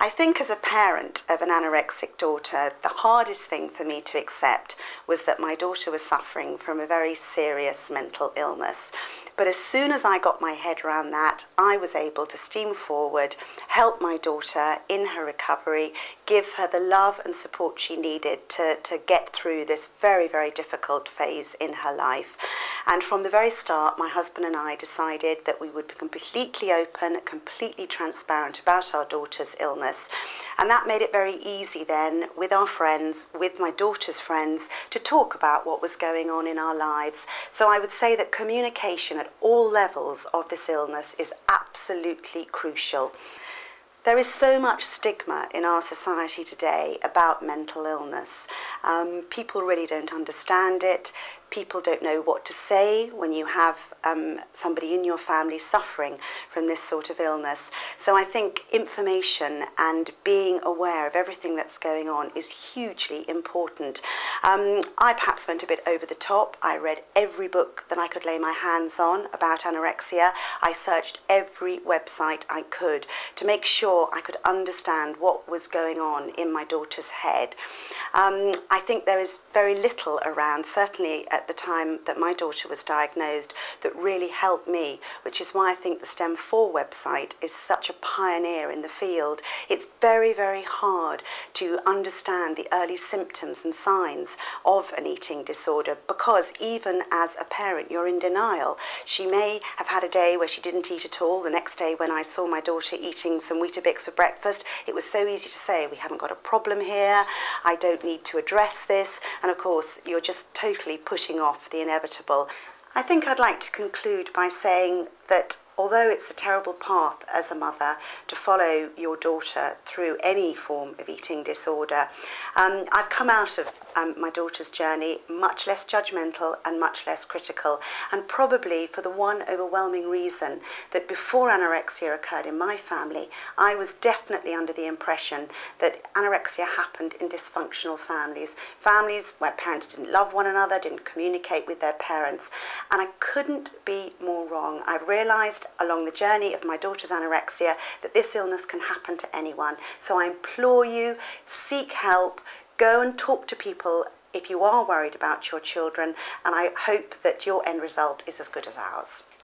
I think as a parent of an anorexic daughter, the hardest thing for me to accept was that my daughter was suffering from a very serious mental illness. But as soon as I got my head around that, I was able to steam forward, help my daughter in her recovery, give her the love and support she needed to get through this very, very difficult phase in her life. And from the very start, my husband and I decided that we would be completely open, completely transparent about our daughter's illness. And that made it very easy then with our friends, with my daughter's friends, to talk about what was going on in our lives. So I would say that communication at all levels of this illness is absolutely crucial. There is so much stigma in our society today about mental illness. People really don't understand it. People don't know what to say when you have somebody in your family suffering from this sort of illness. So I think information and being aware of everything that's going on is hugely important. I perhaps went a bit over the top. I read every book that I could lay my hands on about anorexia. I searched every website I could to make sure I could understand what was going on in my daughter's head. I think there is very little around, certainly at the time that my daughter was diagnosed, that really helped me, which is why I think the STEM4 website is such a pioneer in the field. It's very, very hard to understand the early symptoms and signs of an eating disorder because even as a parent, you're in denial. She may have had a day where she didn't eat at all. The next day when I saw my daughter eating some Weetabix for breakfast, it was so easy to say, we haven't got a problem here, I don't need to address this, and of course you're just totally putting off the inevitable. I think I'd like to conclude by saying that although it's a terrible path as a mother to follow your daughter through any form of eating disorder, I've come out of my daughter's journey much less judgmental and much less critical, and probably for the one overwhelming reason that before anorexia occurred in my family, I was definitely under the impression that anorexia happened in dysfunctional families, families where parents didn't love one another, didn't communicate with their parents, and I couldn't be more wrong. I realised along the journey of my daughter's anorexia that this illness can happen to anyone. So I implore you, seek help, go and talk to people if you are worried about your children, and I hope that your end result is as good as ours.